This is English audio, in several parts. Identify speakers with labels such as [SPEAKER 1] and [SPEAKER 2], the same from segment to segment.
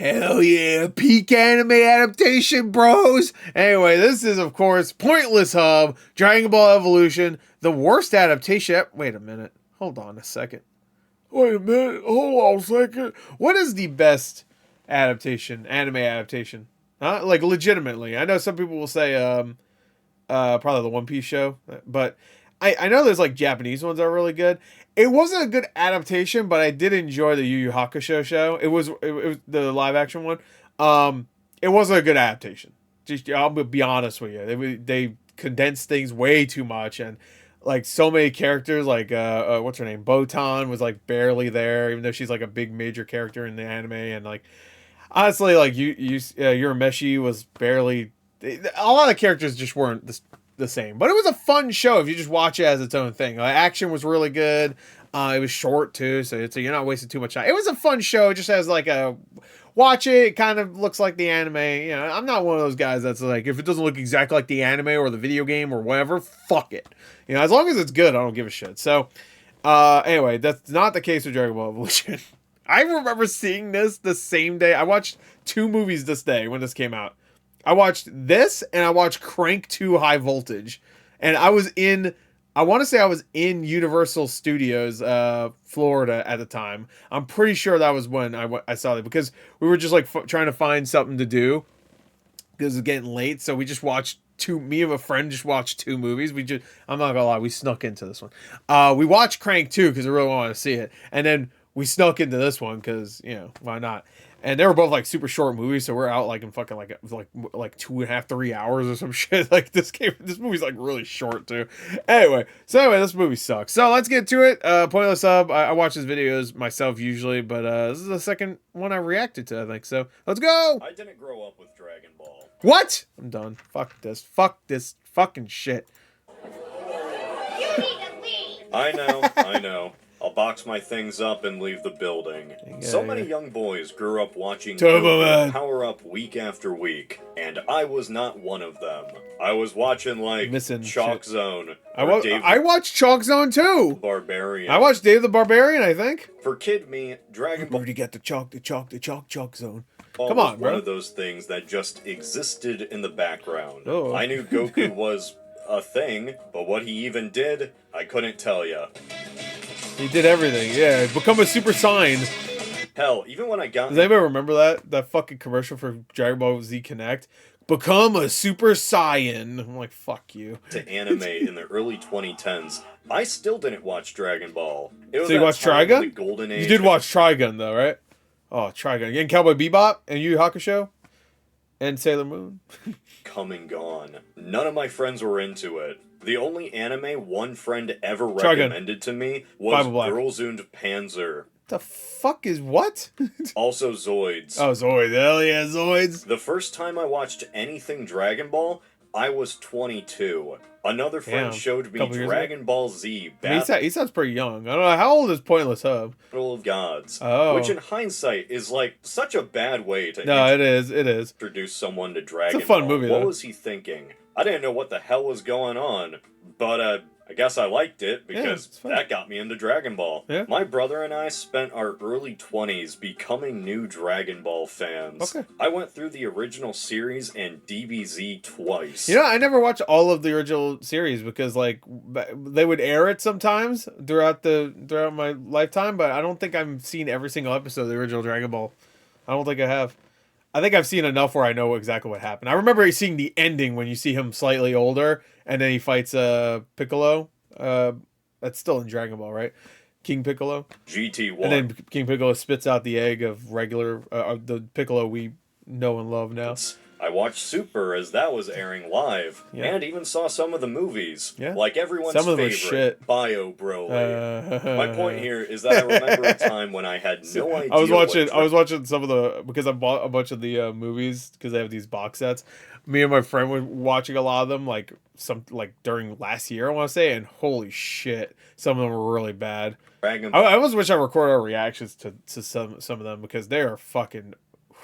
[SPEAKER 1] Hell yeah, peak anime adaptation, bros! Anyway, this is, of course, PointlessHub, Dragon Ball Evolution, the worst adaptation. Wait a minute. Hold on a second. Wait a minute. Hold on a second. What is the best adaptation, anime adaptation? Huh? Like, legitimately. I know some people will say, probably the One Piece show, but I know there's, like, Japanese ones that are really good. It wasn't a good adaptation, but I did enjoy the Yu Yu Hakusho show. It was the live action one. It wasn't a good adaptation. Just I'll be honest with you. They condensed things way too much, and like so many characters, like what's her name, Botan was like barely there, even though she's like a big major character in the anime, and like honestly, like Urameshi was barely. A lot of characters just weren't the same, but it was a fun show if you just watch it as its own thing. Like, action was really good. It was short too, so you're not wasting too much time. It was a fun show. It just has like a watch it. It kind of looks like the anime. You know, I'm not one of those guys that's like, if it doesn't look exactly like the anime or the video game or whatever, fuck it. You know, as long as it's good, I don't give a shit. So, anyway, that's not the case with Dragon Ball Evolution. I remember seeing this the same day. I watched 2 movies this day when this came out. I watched this and I watched Crank 2 High Voltage. And I want to say I was in Universal Studios, Florida at the time. I'm pretty sure that was when I saw it, because we were just like trying to find something to do because it was getting late. So we just watched me and a friend just watched 2 movies. I'm not gonna lie, we snuck into this one. We watched Crank 2 because I really wanted to see it. And then we snuck into this one because, you know, why not? And they were both like super short movies, so we're out like in fucking like 2.5, 3 hours or some shit. Like this movie's like really short too. Anyway, this movie sucks. So let's get to it. PointlessHub. I watch his videos myself usually, but this is the second one I reacted to, I think. So let's go.
[SPEAKER 2] I didn't grow up with Dragon Ball.
[SPEAKER 1] What? I'm done. Fuck this. Fuck this fucking shit.
[SPEAKER 3] You need to leave.
[SPEAKER 2] I know. I'll box my things up and leave the building. So many young boys grew up watching Goku power up week after week, and I was not one of them. I was watching like Chalk Zone.
[SPEAKER 1] I watched Chalk Zone too.
[SPEAKER 2] Barbarian.
[SPEAKER 1] I watched Dave the Barbarian, I think.
[SPEAKER 2] For kid me, Dragon Ball.
[SPEAKER 1] Where'd you get the Chalk Zone?
[SPEAKER 2] Come on, bro. One of those things that just existed in the background.
[SPEAKER 1] Oh.
[SPEAKER 2] I knew Goku was a thing, but what he even did, I couldn't tell ya.
[SPEAKER 1] He did everything, yeah. Become a Super Saiyan.
[SPEAKER 2] Hell, even when I got...
[SPEAKER 1] Does anybody remember that fucking commercial for Dragon Ball Z Connect? Become a Super Saiyan. I'm like, fuck you.
[SPEAKER 2] To anime in the early 2010s, I still didn't watch Dragon Ball. It was
[SPEAKER 1] so you watched Trigun?
[SPEAKER 2] Golden Age.
[SPEAKER 1] You did watch Trigun though, right? Oh, Trigun. And Cowboy Bebop and Yu Yu Hakusho and Sailor Moon.
[SPEAKER 2] Come and gone. None of my friends were into it. The only anime one friend ever recommended to me was Girls und Panzer.
[SPEAKER 1] The fuck is what?
[SPEAKER 2] Also Zoids.
[SPEAKER 1] Oh, Zoids. Hell yeah, Zoids.
[SPEAKER 2] The first time I watched anything Dragon Ball, I was 22. Another friend showed me Dragon Ball Z.
[SPEAKER 1] He sounds pretty young. I don't know. How old is PointlessHub?
[SPEAKER 2] Battle of Gods.
[SPEAKER 1] Oh.
[SPEAKER 2] Which in hindsight is like such a bad way to
[SPEAKER 1] it is.
[SPEAKER 2] introduce someone to Dragon Ball.
[SPEAKER 1] It's a fun movie,
[SPEAKER 2] What was he thinking? I didn't know what the hell was going on, but I guess I liked it because that got me into Dragon Ball.
[SPEAKER 1] Yeah.
[SPEAKER 2] My brother and I spent our early 20s becoming new Dragon Ball fans.
[SPEAKER 1] Okay.
[SPEAKER 2] I went through the original series and DBZ twice.
[SPEAKER 1] You know, I never watched all of the original series because like they would air it sometimes throughout my lifetime, but I don't think I've seen every single episode of the original Dragon Ball. I don't think I have. I think I've seen enough where I know exactly what happened. I remember seeing the ending when you see him slightly older, and then he fights Piccolo. That's still in Dragon Ball, right? King Piccolo.
[SPEAKER 2] GT1.
[SPEAKER 1] And then King Piccolo spits out the egg of regular, the Piccolo we know and love now.
[SPEAKER 2] I watched Super as that was airing live, and even saw some of the movies. Yeah. Like everyone's favorite, Bio Broly. My point here is that I remember a time when I had no idea.
[SPEAKER 1] I was watching some of the, because I bought a bunch of the movies because they have these box sets. Me and my friend were watching a lot of them, like during last year, I want to say, and holy shit, some of them were really bad. I almost wish I recorded our reactions to some of them because they are fucking.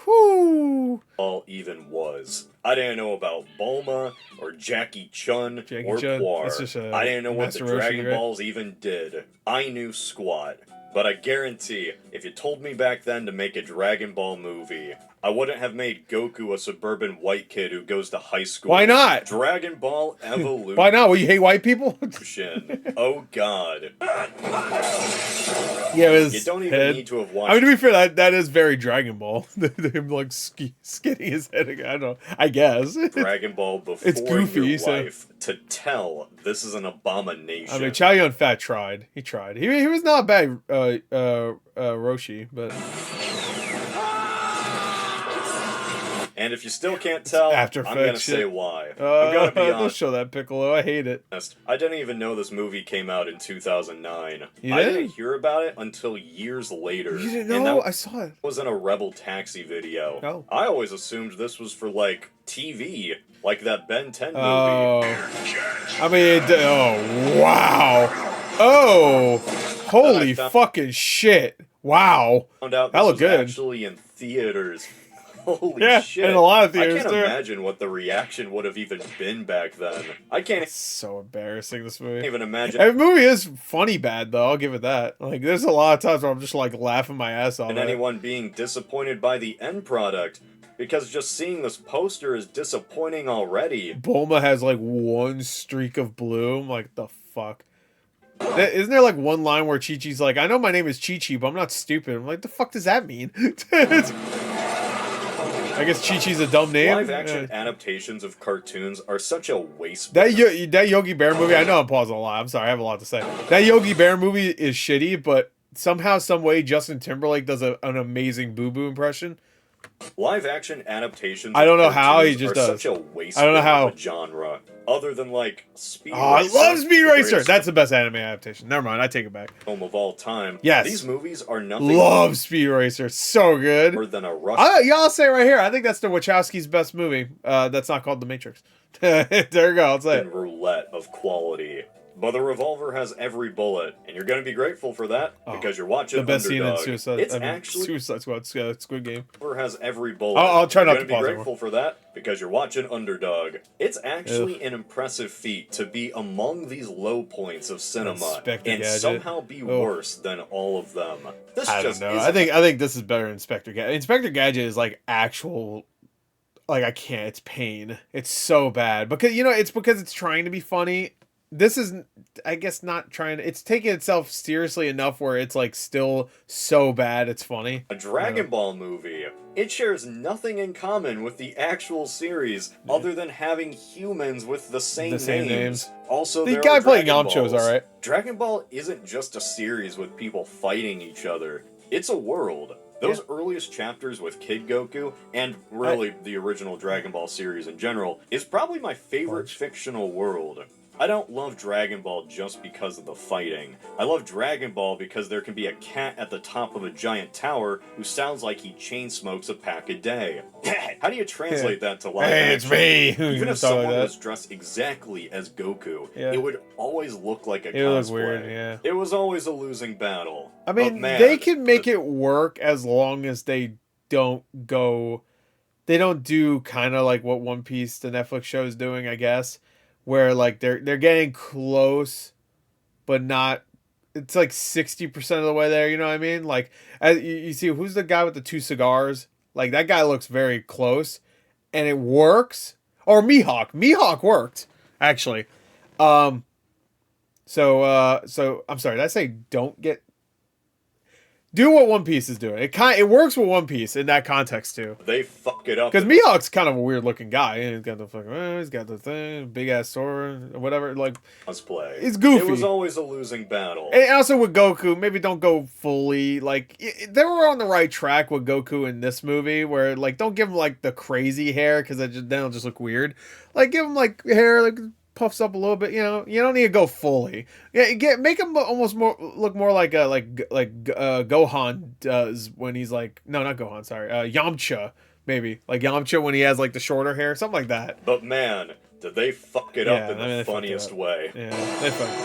[SPEAKER 1] Whoo!
[SPEAKER 2] All even was. I didn't know about Bulma or Jackie Chun or Poir. I didn't know what the Dragon Balls even did. I knew squat. But I guarantee, if you told me back then to make a Dragon Ball movie, I wouldn't have made Goku a suburban white kid who goes to high school.
[SPEAKER 1] Why not?
[SPEAKER 2] Dragon Ball Evolution.
[SPEAKER 1] Why not? Well, you hate white people?
[SPEAKER 2] Oh, God.
[SPEAKER 1] Yeah, his
[SPEAKER 2] You don't even
[SPEAKER 1] head.
[SPEAKER 2] need to have watched...
[SPEAKER 1] I mean, to be fair, that is very Dragon Ball. Him, like, skinning his head again. I don't know. I guess.
[SPEAKER 2] Dragon Ball before
[SPEAKER 1] It's goofy,
[SPEAKER 2] your
[SPEAKER 1] so-
[SPEAKER 2] life to tell this is an abomination.
[SPEAKER 1] I mean, Chow Yun Fat tried. He tried. He was not bad, Roshi, but...
[SPEAKER 2] And if you still can't tell,
[SPEAKER 1] After
[SPEAKER 2] I'm gonna
[SPEAKER 1] Effects
[SPEAKER 2] say
[SPEAKER 1] shit.
[SPEAKER 2] why. I'm gonna be
[SPEAKER 1] Don't
[SPEAKER 2] honest.
[SPEAKER 1] show that Piccolo. I hate it.
[SPEAKER 2] I didn't even know this movie came out in 2009.
[SPEAKER 1] You
[SPEAKER 2] I
[SPEAKER 1] didn't?
[SPEAKER 2] didn't hear about it until years later.
[SPEAKER 1] You didn't
[SPEAKER 2] And
[SPEAKER 1] know?
[SPEAKER 2] that
[SPEAKER 1] I saw it.
[SPEAKER 2] was in a Rebel Taxi video.
[SPEAKER 1] Oh.
[SPEAKER 2] I always assumed this was for, like, TV. Like that Ben 10 movie.
[SPEAKER 1] Oh. I mean, oh, wow. Oh. Holy
[SPEAKER 2] found-
[SPEAKER 1] fucking shit. Wow.
[SPEAKER 2] Found out
[SPEAKER 1] That
[SPEAKER 2] this
[SPEAKER 1] looked
[SPEAKER 2] was
[SPEAKER 1] good.
[SPEAKER 2] actually in theaters. Holy
[SPEAKER 1] Yeah,
[SPEAKER 2] shit.
[SPEAKER 1] in a lot of theaters,
[SPEAKER 2] I can't
[SPEAKER 1] too.
[SPEAKER 2] imagine what the reaction would have even been back then. I can't
[SPEAKER 1] So embarrassing, this movie.
[SPEAKER 2] even imagine
[SPEAKER 1] The movie is funny bad, though. I'll give it that. Like, there's a lot of times where I'm just, like, laughing my ass off. at it.
[SPEAKER 2] anyone being disappointed by the end product, because just seeing this poster is disappointing already.
[SPEAKER 1] Bulma has, like, one streak of blue. I'm like, the fuck? Isn't there, like, one line where Chi-Chi's like, I know my name is Chi-Chi, but I'm not stupid. I'm like, the fuck does that mean? I guess Chi-Chi's a dumb name.
[SPEAKER 2] Live-action adaptations of cartoons are such a waste.
[SPEAKER 1] That Yogi Bear movie, I know I'm pausing a lot. I'm sorry, I have a lot to say. That Yogi Bear movie is shitty, but somehow, some way, Justin Timberlake does an amazing Boo Boo impression.
[SPEAKER 2] Live-action adaptations.
[SPEAKER 1] I don't know
[SPEAKER 2] of
[SPEAKER 1] how, he
[SPEAKER 2] cartoons
[SPEAKER 1] just
[SPEAKER 2] are
[SPEAKER 1] does.
[SPEAKER 2] Such a waste.
[SPEAKER 1] I don't know how.
[SPEAKER 2] Of a genre, other than like Speed
[SPEAKER 1] Oh, I
[SPEAKER 2] Racer,
[SPEAKER 1] love Speed
[SPEAKER 2] the
[SPEAKER 1] Racer.
[SPEAKER 2] greatest
[SPEAKER 1] That's the best anime adaptation. Never mind, I take it back.
[SPEAKER 2] film of all time.
[SPEAKER 1] Yes.
[SPEAKER 2] These movies are nothing
[SPEAKER 1] Love Speed Racer, so good.
[SPEAKER 2] more than a rush.
[SPEAKER 1] Y'all say it right here. I think that's the Wachowski's best movie. That's not called The Matrix. There you go. I'll say it.
[SPEAKER 2] and roulette of quality. But the revolver has every bullet, and you're going to be grateful for that because you're watching
[SPEAKER 1] The best scene in
[SPEAKER 2] Underdog.
[SPEAKER 1] Suicide.
[SPEAKER 2] It's
[SPEAKER 1] I mean,
[SPEAKER 2] actually
[SPEAKER 1] Suicide Squad. Squid Game.
[SPEAKER 2] revolver has every bullet.
[SPEAKER 1] I'll try not
[SPEAKER 2] You're
[SPEAKER 1] to
[SPEAKER 2] gonna
[SPEAKER 1] pause
[SPEAKER 2] be
[SPEAKER 1] it
[SPEAKER 2] grateful for that because you're watching Underdog. It's actually an impressive feat to be among these low points of cinema
[SPEAKER 1] Inspector
[SPEAKER 2] and
[SPEAKER 1] Gadget.
[SPEAKER 2] somehow be worse than all of them. This
[SPEAKER 1] I
[SPEAKER 2] just
[SPEAKER 1] don't know.
[SPEAKER 2] isn't
[SPEAKER 1] I think this is better than Inspector Gadget. Inspector Gadget is like actual. Like, I can't. It's pain. It's so bad because it's because it's trying to be funny. This is, I guess, not trying to. It's taking itself seriously enough where it's like still so bad it's funny.
[SPEAKER 2] a Dragon Ball movie. It shares nothing in common with the actual series other than having humans with the same names. Also,
[SPEAKER 1] The
[SPEAKER 2] there
[SPEAKER 1] guy
[SPEAKER 2] are
[SPEAKER 1] playing
[SPEAKER 2] Dragon
[SPEAKER 1] Yamcha's
[SPEAKER 2] Balls.
[SPEAKER 1] alright.
[SPEAKER 2] Dragon Ball isn't just a series with people fighting each other. It's a world. Those earliest chapters with Kid Goku, and really the original Dragon Ball series in general, is probably my favorite fictional world. I don't love Dragon Ball just because of the fighting. I love Dragon Ball because there can be a cat at the top of a giant tower who sounds like he chain smokes a pack a day. How do you translate that to live
[SPEAKER 1] Hey, it's
[SPEAKER 2] action?
[SPEAKER 1] me.
[SPEAKER 2] Even if
[SPEAKER 1] Something like
[SPEAKER 2] someone
[SPEAKER 1] that.
[SPEAKER 2] was dressed exactly as Goku,
[SPEAKER 1] Yeah.
[SPEAKER 2] it would always look like a
[SPEAKER 1] It
[SPEAKER 2] cosplay.
[SPEAKER 1] was weird, yeah.
[SPEAKER 2] It was always a losing battle.
[SPEAKER 1] I
[SPEAKER 2] But
[SPEAKER 1] mean,
[SPEAKER 2] man,
[SPEAKER 1] they can make it work as long as they don't go. They don't do kind of like what One Piece, the Netflix show, is doing, I guess, where like they're getting close, but not. It's like 60% of the way there. You know what I mean? Like, as you see, who's the guy with the two cigars? Like that guy looks very close, and it works. Or Mihawk. Mihawk worked actually. So I'm sorry. Did I say don't get? Do what One Piece is doing. It works with One Piece in that context too.
[SPEAKER 2] they fuck it up.
[SPEAKER 1] Because Mihawk's kind of a weird looking guy. He's got the fucking, he's got the thing, big ass sword, whatever. Like,
[SPEAKER 2] Cosplay.
[SPEAKER 1] it's goofy.
[SPEAKER 2] It was always a losing battle.
[SPEAKER 1] and also with Goku, maybe don't go fully like they were on the right track with Goku in this movie, where like don't give him like the crazy hair because then it'll just look weird. Like give him like hair like puffs up a little bit. You don't need to go fully. Yeah, make him almost look more like Gohan does when he's like not Gohan. Sorry, Yamcha maybe like Yamcha when he has like the shorter hair, something like that.
[SPEAKER 2] But man, did they fuck it
[SPEAKER 1] Yeah,
[SPEAKER 2] up in
[SPEAKER 1] I mean, they
[SPEAKER 2] the
[SPEAKER 1] fucked it
[SPEAKER 2] funniest
[SPEAKER 1] up.
[SPEAKER 2] way.
[SPEAKER 1] Yeah, they fucking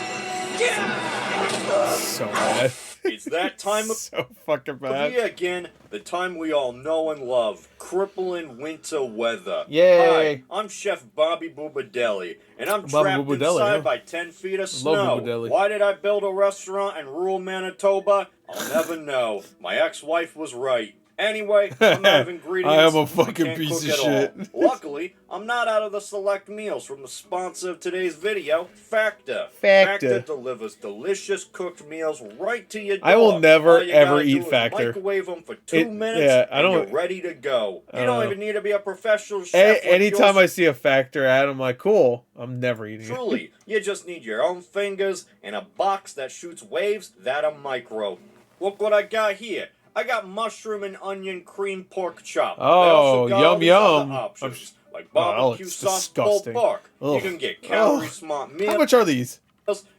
[SPEAKER 1] so bad.
[SPEAKER 2] It's that time of
[SPEAKER 1] so fucking bad.
[SPEAKER 2] year again, the time we all know and love, crippling winter weather.
[SPEAKER 1] Yay.
[SPEAKER 2] Hi, I'm Chef Bobby Boobadelli, and I'm
[SPEAKER 1] Bobby
[SPEAKER 2] trapped
[SPEAKER 1] Boobadelli,
[SPEAKER 2] inside
[SPEAKER 1] huh?
[SPEAKER 2] by 10 feet of
[SPEAKER 1] Love
[SPEAKER 2] snow.
[SPEAKER 1] Boobadelli.
[SPEAKER 2] Why did I build a restaurant in rural Manitoba? I'll never know. My ex-wife was right. Anyway, I'm out of ingredients.
[SPEAKER 1] I am a fucking
[SPEAKER 2] can't
[SPEAKER 1] piece
[SPEAKER 2] cook
[SPEAKER 1] of
[SPEAKER 2] at
[SPEAKER 1] shit.
[SPEAKER 2] all. Luckily, I'm not out of the select meals from the sponsor of today's video, Factor.
[SPEAKER 1] Factor.
[SPEAKER 2] Delivers delicious cooked meals right to your door.
[SPEAKER 1] I will never,
[SPEAKER 2] All you
[SPEAKER 1] ever
[SPEAKER 2] gotta
[SPEAKER 1] eat
[SPEAKER 2] do is
[SPEAKER 1] Factor.
[SPEAKER 2] Microwave them for 2 minutes,
[SPEAKER 1] yeah,
[SPEAKER 2] and you're ready to go. You don't even need to be a professional chef.
[SPEAKER 1] Anytime I see a Factor ad, I'm like, cool. I'm never eating it.
[SPEAKER 2] Truly, you just need your own fingers and a box that shoots waves that are micro. Look what I got here. I got mushroom and onion cream pork chop.
[SPEAKER 1] Oh,
[SPEAKER 2] yum
[SPEAKER 1] yum.
[SPEAKER 2] Options, like barbecue sauce pulled pork.
[SPEAKER 1] Ugh.
[SPEAKER 2] You can get calorie smart meals.
[SPEAKER 1] How much are these?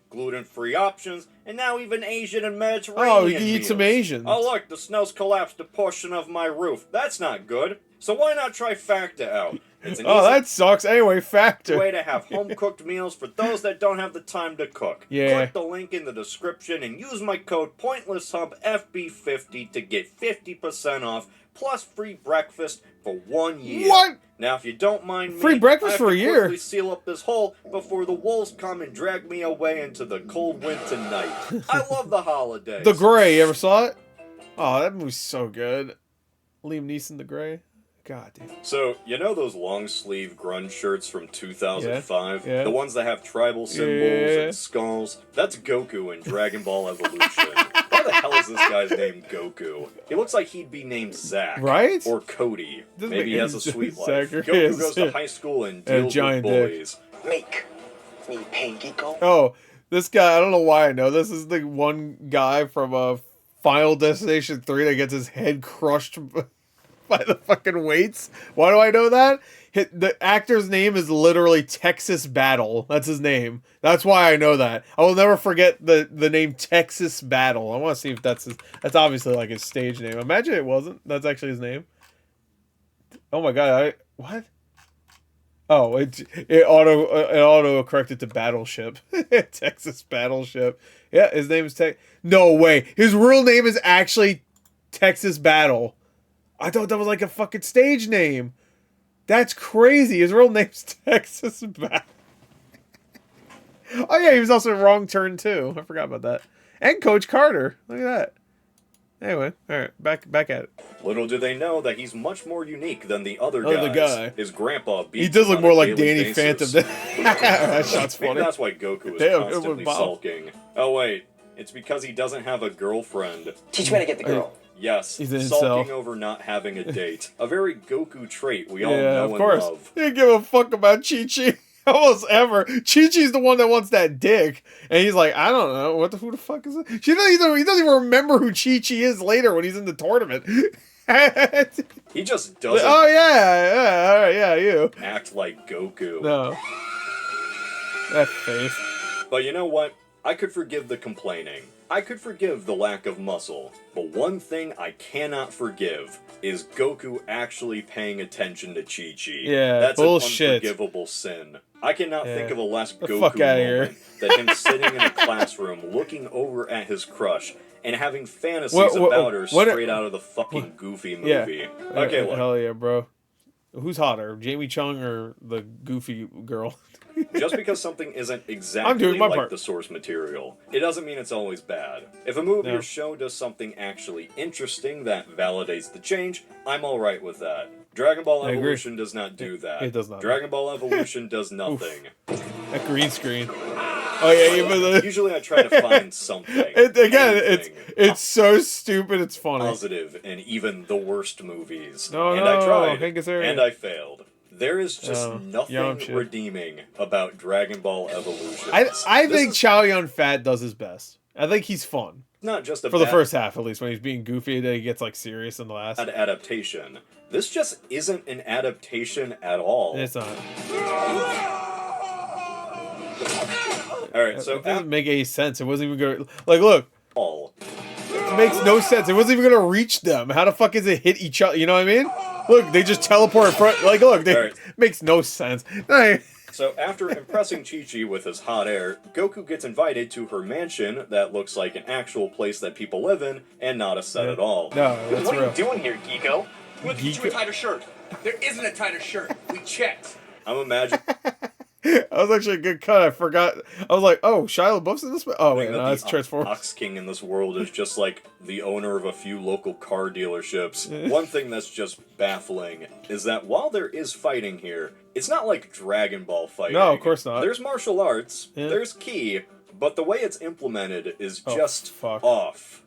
[SPEAKER 2] Gluten-free options, and now even Asian and Mediterranean
[SPEAKER 1] Oh, we can eat
[SPEAKER 2] meals.
[SPEAKER 1] some Asians.
[SPEAKER 2] Oh look, the snow's collapsed a portion of my roof. That's not good. So why not try Factor out? It's an easy
[SPEAKER 1] that sucks. Anyway, Factor.
[SPEAKER 2] way to have home-cooked meals for those that don't have the time to cook.
[SPEAKER 1] Yeah.
[SPEAKER 2] Click the link in the description and use my code PointlessHubFB50 to get 50% off plus free breakfast for 1 year.
[SPEAKER 1] What?
[SPEAKER 2] Now, if you don't mind me,
[SPEAKER 1] Free breakfast
[SPEAKER 2] I have
[SPEAKER 1] for
[SPEAKER 2] to
[SPEAKER 1] a year?
[SPEAKER 2] quickly seal up this hole before the wolves come and drag me away into the cold winter night. I love the holidays.
[SPEAKER 1] The Gray. You ever saw it? Oh, that movie's so good. Liam Neeson, The Gray. God, dude.
[SPEAKER 2] So, you know those long-sleeve grunge shirts from 2005?
[SPEAKER 1] Yeah.
[SPEAKER 2] The ones that have tribal symbols and skulls? That's Goku in Dragon Ball Evolution. Why the hell is this guy's name Goku? He looks like he'd be named Zach.
[SPEAKER 1] Right?
[SPEAKER 2] Or Cody.
[SPEAKER 1] Doesn't
[SPEAKER 2] Maybe he
[SPEAKER 1] make
[SPEAKER 2] has a
[SPEAKER 1] any
[SPEAKER 2] sweet
[SPEAKER 1] sense.
[SPEAKER 2] life.
[SPEAKER 1] Zachary
[SPEAKER 2] Goku
[SPEAKER 1] is-
[SPEAKER 2] goes to high school and deals with
[SPEAKER 1] giant dick.
[SPEAKER 2] bullies.
[SPEAKER 4] Make me pay Geeko.
[SPEAKER 1] Oh, this guy, I don't know why I know. This is the one guy from Final Destination 3 that gets his head crushed by the fucking weights. Why do I know that? The actor's name is literally Texas Battle. That's his name. That's why I know that. I will never forget the name Texas Battle. I want to see if that's that's obviously like his stage name. Imagine it wasn't. That's actually his name. Oh my god, what? Oh, it auto corrected to Battleship. Texas Battleship. Yeah, his name is No way. His real name is actually Texas Battle. I thought that was like a fucking stage name. That's crazy. His real name's Texas Battle. Oh yeah, he was also in Wrong Turn too. I forgot about that. And Coach Carter. Look at that. Anyway, all right, back at it.
[SPEAKER 2] Little do they know that he's much more unique than the other guys.
[SPEAKER 1] Other guy.
[SPEAKER 2] His grandpa beats
[SPEAKER 1] He does
[SPEAKER 2] him
[SPEAKER 1] look
[SPEAKER 2] on
[SPEAKER 1] more
[SPEAKER 2] a
[SPEAKER 1] like
[SPEAKER 2] daily
[SPEAKER 1] Danny
[SPEAKER 2] basis.
[SPEAKER 1] Phantom. That shot's
[SPEAKER 2] Maybe
[SPEAKER 1] funny.
[SPEAKER 2] that's why Goku is
[SPEAKER 1] Damn, it
[SPEAKER 2] constantly
[SPEAKER 1] was Bob.
[SPEAKER 2] sulking. Oh wait, it's because he doesn't have a girlfriend.
[SPEAKER 4] Teach me how to get the girl.
[SPEAKER 2] Yes,
[SPEAKER 1] He's an
[SPEAKER 2] sulking
[SPEAKER 1] incel.
[SPEAKER 2] over not having a date. A very Goku trait we all
[SPEAKER 1] Yeah,
[SPEAKER 2] know
[SPEAKER 1] of
[SPEAKER 2] and
[SPEAKER 1] course.
[SPEAKER 2] love.
[SPEAKER 1] He didn't give a fuck about Chi-Chi almost ever. Chi-Chi's the one that wants that dick. And he's like, I don't know. Who the fuck is it? He doesn't even remember who Chi-Chi is later when he's in the tournament.
[SPEAKER 2] He just doesn't
[SPEAKER 1] Oh, yeah. All right, yeah, you.
[SPEAKER 2] act like Goku.
[SPEAKER 1] No. That face.
[SPEAKER 2] But you know what? I could forgive the complaining. I could forgive the lack of muscle. But one thing I cannot forgive is Goku actually paying attention to Chi-Chi.
[SPEAKER 1] Yeah,
[SPEAKER 2] That's
[SPEAKER 1] bullshit.
[SPEAKER 2] an unforgivable sin. I cannot think of a less
[SPEAKER 1] The
[SPEAKER 2] Goku
[SPEAKER 1] fuck outta here.
[SPEAKER 2] moment than him sitting in a classroom looking over at his crush and having fantasies about her straight out of the fucking Goofy movie. Okay, look.
[SPEAKER 1] Hell yeah, bro. Who's hotter, Jamie Chung or the Goofy girl?
[SPEAKER 2] Just because something isn't
[SPEAKER 1] I'm
[SPEAKER 2] exactly
[SPEAKER 1] doing my
[SPEAKER 2] like
[SPEAKER 1] part.
[SPEAKER 2] the source material, it doesn't mean it's always bad. If a movie
[SPEAKER 1] No.
[SPEAKER 2] or show does something actually interesting that validates the change, I'm alright with that. Dragon Ball
[SPEAKER 1] I agree.
[SPEAKER 2] Evolution does not do that.
[SPEAKER 1] It does not.
[SPEAKER 2] Dragon Ball Evolution does nothing.
[SPEAKER 1] That green screen. Oh yeah, even the
[SPEAKER 2] Usually I try to find something.
[SPEAKER 1] it's
[SPEAKER 2] anything
[SPEAKER 1] so stupid. It's funny.
[SPEAKER 2] positive in even the worst movies.
[SPEAKER 1] No,
[SPEAKER 2] and
[SPEAKER 1] no,
[SPEAKER 2] I tried,
[SPEAKER 1] Hank Azaria.
[SPEAKER 2] and I failed. There is just
[SPEAKER 1] Yeah,
[SPEAKER 2] nothing
[SPEAKER 1] shit.
[SPEAKER 2] redeeming about Dragon Ball Evolution.
[SPEAKER 1] I think Chow Yun Fat does his best. I think he's fun
[SPEAKER 2] not just a
[SPEAKER 1] for the
[SPEAKER 2] bad
[SPEAKER 1] first half, at least when he's being goofy. Then he gets like serious in the last.
[SPEAKER 2] adaptation. This just isn't an adaptation at all.
[SPEAKER 1] It's not.
[SPEAKER 2] Alright, so
[SPEAKER 1] It doesn't make any sense. It wasn't even going. Like, look,
[SPEAKER 2] all.
[SPEAKER 1] it makes no sense. It wasn't even going to reach them. How the fuck is it hit each other? You know what I mean? Look, they just teleport in front. Like, look,
[SPEAKER 2] Alright.
[SPEAKER 1] makes no sense. Like,
[SPEAKER 2] So after impressing Chi-Chi with his hot air, Goku gets invited to her mansion that looks like an actual place that people live in and not a set at all.
[SPEAKER 1] no, that's
[SPEAKER 4] What are
[SPEAKER 1] real.
[SPEAKER 4] you doing here, Geeko?
[SPEAKER 5] We'll get you a tighter shirt. There isn't a tighter shirt. We checked.
[SPEAKER 2] I'm imagining
[SPEAKER 1] That was actually a good cut. I forgot. I was like, oh, Shia LaBeouf's in this? Oh, wait, no, that's Transformers.
[SPEAKER 2] Ox King in this world is just like the owner of a few local car dealerships. One thing that's just baffling is that while there is fighting here, it's not like Dragon Ball fighting.
[SPEAKER 1] No, of course not.
[SPEAKER 2] There's martial arts, there's ki, but the way it's implemented is just off.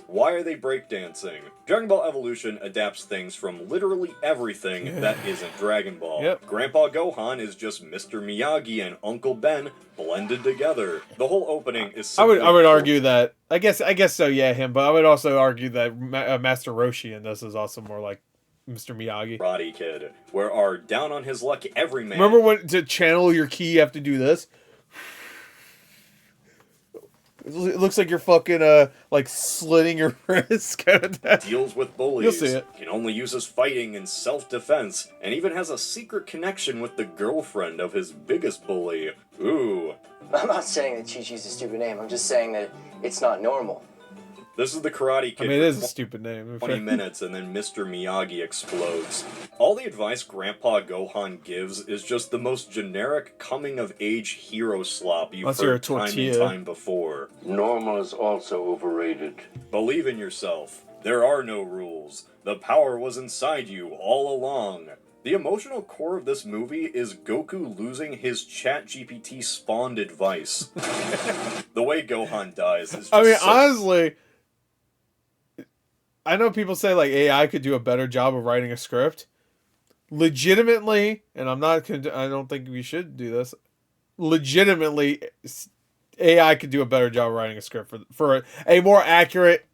[SPEAKER 2] Why are they breakdancing? Dragon Ball Evolution adapts things from literally everything that isn't Dragon Ball.
[SPEAKER 1] Yep.
[SPEAKER 2] Grandpa Gohan is just Mr. Miyagi and Uncle Ben blended together. The whole opening is
[SPEAKER 1] I would argue that, I guess so, yeah, him, but I would also argue that Master Roshi in this is also more like Mr. Miyagi.
[SPEAKER 2] Karate Kid, where our down on his luck everyman.
[SPEAKER 1] Remember when to channel your ki you have to do this? It looks like you're fucking like slitting your wrist kind of that.
[SPEAKER 2] Deals with bullies.
[SPEAKER 1] You'll see it.
[SPEAKER 2] Can only uses fighting and self-defense, and even has a secret connection with the girlfriend of his biggest bully. Ooh.
[SPEAKER 4] I'm not saying that Chi-Chi's a stupid name. I'm just saying that it's not normal.
[SPEAKER 2] This is the Karate Kid.
[SPEAKER 1] I mean, it is a stupid name.
[SPEAKER 2] 20 minutes, and then Mr. Miyagi explodes. All the advice Grandpa Gohan gives is just the most generic coming-of-age hero slop you've heard time and time before.
[SPEAKER 5] Normal is also overrated.
[SPEAKER 2] Believe in yourself. There are no rules. The power was inside you all along. The emotional core of this movie is Goku losing his ChatGPT spawned advice. The way Gohan dies is just
[SPEAKER 1] honestly, I know people say like AI could do a better job of writing a script. Legitimately, and I don't think we should do this. Legitimately, AI could do a better job of writing a script for a more accurate,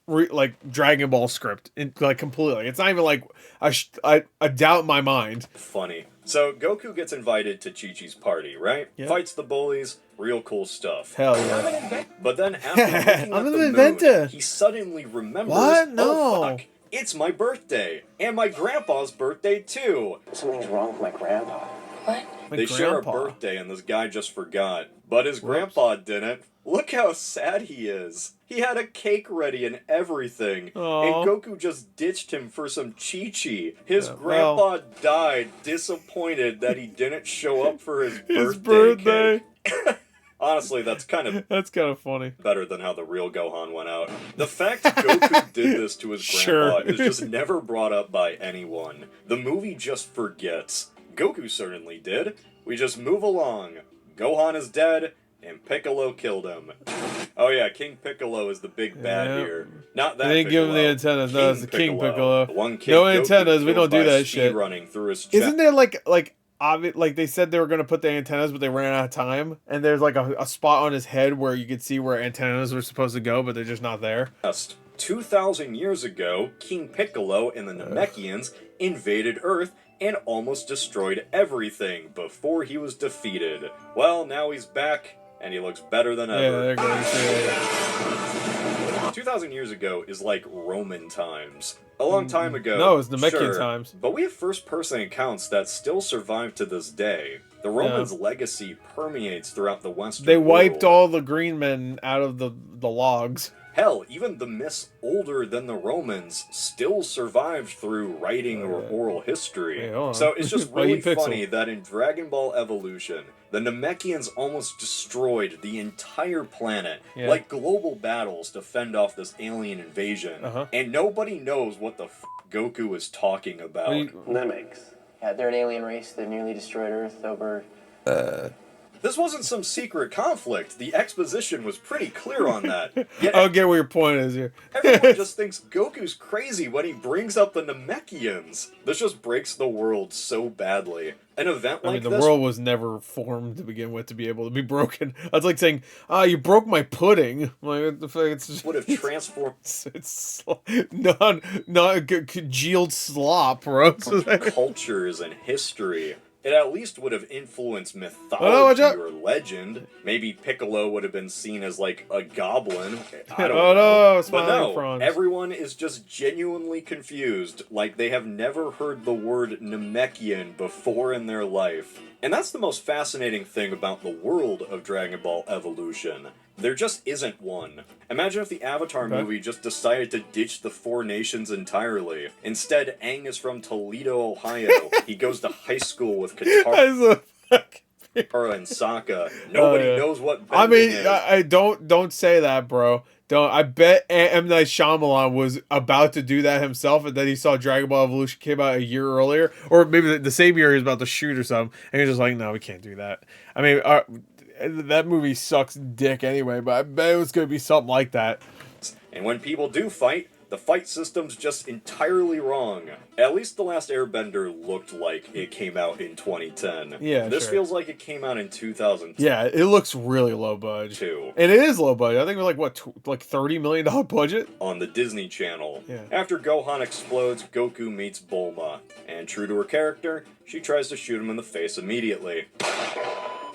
[SPEAKER 1] like Dragon Ball script, like completely. It's not even like I doubt in my mind.
[SPEAKER 2] Funny. So Goku gets invited to Chi-Chi's party, right?
[SPEAKER 1] Yeah.
[SPEAKER 2] Fights the bullies, real cool stuff.
[SPEAKER 1] Hell yeah.
[SPEAKER 2] But then after looking
[SPEAKER 1] I'm
[SPEAKER 2] at
[SPEAKER 1] an
[SPEAKER 2] the
[SPEAKER 1] inventor.
[SPEAKER 2] moon, he suddenly remembers,
[SPEAKER 1] What? No.
[SPEAKER 2] oh fuck, it's my birthday, and my grandpa's birthday too.
[SPEAKER 4] Something's wrong with my grandpa.
[SPEAKER 3] What?
[SPEAKER 2] They share a birthday, and this guy just forgot. But his grandpa didn't. Look how sad he is. He had a cake ready and everything.
[SPEAKER 1] Aww.
[SPEAKER 2] And Goku just ditched him for some Chi-Chi. His grandpa died disappointed that he didn't show up for his birthday. Cake. Honestly, that's kind of
[SPEAKER 1] funny.
[SPEAKER 2] Better than how the real Gohan went out. The fact Goku did this to his grandpa is just never brought up by anyone. The movie just forgets. Goku certainly did. We just move along. Gohan is dead, and Piccolo killed him. Oh yeah, King Piccolo is the big bad here. Not that
[SPEAKER 1] They didn't give him the antennas. No, it's the King Piccolo.
[SPEAKER 2] The one kid
[SPEAKER 1] no
[SPEAKER 2] Goku
[SPEAKER 1] antennas. We don't do
[SPEAKER 2] killed by
[SPEAKER 1] that shit.
[SPEAKER 2] running through his chest.
[SPEAKER 1] Isn't there like they said they were gonna put the antennas, but they ran out of time. And there's like a spot on his head where you could see where antennas were supposed to go, but they're just not there.
[SPEAKER 2] 2,000 years ago, King Piccolo and the Namekians invaded Earth and almost destroyed everything before he was defeated. Well, now he's back, and he looks better than ever.
[SPEAKER 1] Yeah, they're going to
[SPEAKER 2] 2,000 years ago is like Roman times. A long time ago.
[SPEAKER 1] No, it's Namekian
[SPEAKER 2] sure,
[SPEAKER 1] times.
[SPEAKER 2] But we have first-person accounts that still survive to this day. The Romans' legacy permeates throughout the Western
[SPEAKER 1] They wiped
[SPEAKER 2] world.
[SPEAKER 1] all the green men out of the logs.
[SPEAKER 2] Hell, even the myths older than the Romans still survived through writing or oral history.
[SPEAKER 1] Hey,
[SPEAKER 2] so it's just
[SPEAKER 1] Why you
[SPEAKER 2] really
[SPEAKER 1] pixel?
[SPEAKER 2] funny that in Dragon Ball Evolution, the Namekians almost destroyed the entire planet, like global battles to fend off this alien invasion, and nobody knows what the Goku is talking about.
[SPEAKER 5] Namex.
[SPEAKER 4] Yeah, they're an alien race that nearly destroyed Earth over...
[SPEAKER 2] This wasn't some secret conflict. The exposition was pretty clear on that. Yet
[SPEAKER 1] I'll get where your point is here.
[SPEAKER 2] everyone just thinks Goku's crazy when he brings up the Namekians. This just breaks the world so badly. An event like
[SPEAKER 1] the
[SPEAKER 2] this...
[SPEAKER 1] world was never formed to begin with to be able to be broken. That's like saying, you broke my pudding. Like, what the fuck? It's just,
[SPEAKER 2] would have transformed
[SPEAKER 1] it's not congealed slop, bro.
[SPEAKER 2] cultures and history. It at least would have influenced mythology
[SPEAKER 1] watch out.
[SPEAKER 2] or legend. Maybe Piccolo would have been seen as like a goblin. I don't
[SPEAKER 1] Oh,
[SPEAKER 2] know.
[SPEAKER 1] no,
[SPEAKER 2] But
[SPEAKER 1] smiling
[SPEAKER 2] no,
[SPEAKER 1] fronds.
[SPEAKER 2] everyone is just genuinely confused, like they have never heard the word Namekian before in their life. And that's the most fascinating thing about the world of Dragon Ball Evolution. There just isn't one. Imagine if the Avatar movie just decided to ditch the four nations entirely. Instead, Aang is from Toledo, Ohio. He goes to high school with Katara. and Sokka. Nobody knows what
[SPEAKER 1] I
[SPEAKER 2] bending
[SPEAKER 1] mean,
[SPEAKER 2] is.
[SPEAKER 1] I don't say that, bro. Don't. I bet M. Night Shyamalan was about to do that himself, and then he saw Dragon Ball Evolution came out a year earlier, or maybe the same year he was about to shoot or something, and he was just like, "No, we can't do that." I mean, that movie sucks dick anyway, but I bet it was gonna be something like that.
[SPEAKER 2] And when people do fight, the fight system's just entirely wrong. At least The Last Airbender looked like it came out in 2010.
[SPEAKER 1] Yeah,
[SPEAKER 2] This
[SPEAKER 1] sure.
[SPEAKER 2] feels like it came out in 2002.
[SPEAKER 1] Yeah, it looks really low budget. And it is low budget. I think it was like, what, like $30 million budget?
[SPEAKER 2] On the Disney Channel.
[SPEAKER 1] Yeah.
[SPEAKER 2] After Gohan explodes, Goku meets Bulma. And true to her character, she tries to shoot him in the face immediately.
[SPEAKER 1] Yeah.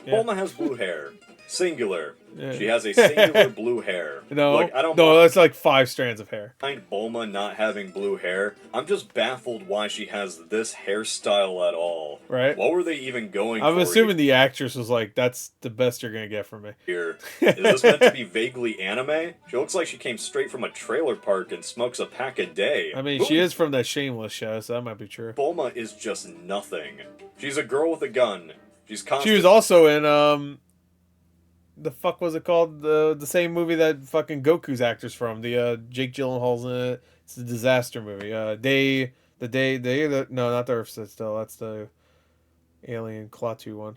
[SPEAKER 2] Bulma has blue hair. Singular.
[SPEAKER 1] Yeah.
[SPEAKER 2] She has a singular blue hair.
[SPEAKER 1] No,
[SPEAKER 2] Look, I don't
[SPEAKER 1] no, that's like 5 strands of hair.
[SPEAKER 2] mind Bulma not having blue hair. I'm just baffled why she has this hairstyle at all.
[SPEAKER 1] Right.
[SPEAKER 2] What were they even going
[SPEAKER 1] I'm
[SPEAKER 2] for
[SPEAKER 1] assuming the actress was like, that's the best you're going to get from me.
[SPEAKER 2] here? Is this meant to be vaguely anime? She looks like she came straight from a trailer park and smokes a pack a day.
[SPEAKER 1] I mean, she is from that Shameless show, so that might be true.
[SPEAKER 2] Bulma is just nothing. She's a girl with a gun. She's
[SPEAKER 1] She
[SPEAKER 2] constant.
[SPEAKER 1] was also in, the fuck was it called? The same movie that fucking Goku's actor's from. The Jake Gyllenhaal's in it. It's a disaster movie. No, not the Earth Stood Still. That's the Alien Klaatu one.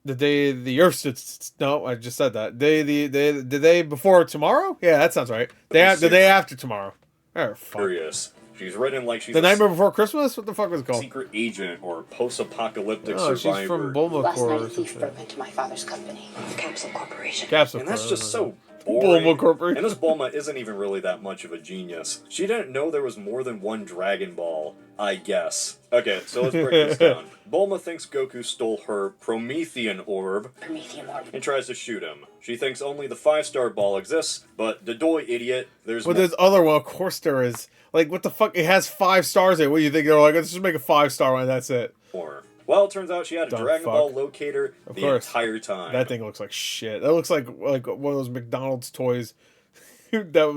[SPEAKER 1] The day the Earth stood. No, I just said that. The day before tomorrow. Yeah, that sounds right. The day after tomorrow. Oh, fuck.
[SPEAKER 2] Curious. She's written like she's
[SPEAKER 1] The
[SPEAKER 2] a
[SPEAKER 1] Nightmare Before Christmas. What the fuck was it called?
[SPEAKER 2] secret agent or post-apocalyptic
[SPEAKER 1] Oh,
[SPEAKER 2] survivor.
[SPEAKER 1] she's from Bulma
[SPEAKER 6] Last
[SPEAKER 1] Corps.
[SPEAKER 6] night,
[SPEAKER 1] or
[SPEAKER 6] a thief
[SPEAKER 1] something.
[SPEAKER 6] broke into my father's company, the Capsule Corporation.
[SPEAKER 1] Capsule
[SPEAKER 2] And that's
[SPEAKER 1] Corps,
[SPEAKER 2] just so
[SPEAKER 1] Bulma
[SPEAKER 2] boring.
[SPEAKER 1] Corporation.
[SPEAKER 2] And this Bulma isn't even really that much of a genius. She didn't know there was more than one Dragon Ball, I guess. Okay, so let's break this down. Bulma thinks Goku stole her Promethean orb
[SPEAKER 6] Promethean orb.
[SPEAKER 2] and tries to shoot him. She thinks only the 5-star ball exists, but the doy idiot, there's
[SPEAKER 1] Well,
[SPEAKER 2] more.
[SPEAKER 1] there's other one. Of course there is. Like, what the fuck? It has 5 stars in it. What do you think? They're like, let's just make a 5-star one. That's it.
[SPEAKER 2] Well, it turns out she had a
[SPEAKER 1] Dumb
[SPEAKER 2] Dragon
[SPEAKER 1] fuck.
[SPEAKER 2] Ball locator
[SPEAKER 1] Of
[SPEAKER 2] the
[SPEAKER 1] course.
[SPEAKER 2] entire time.
[SPEAKER 1] That thing looks like shit. That looks like one of those McDonald's toys. that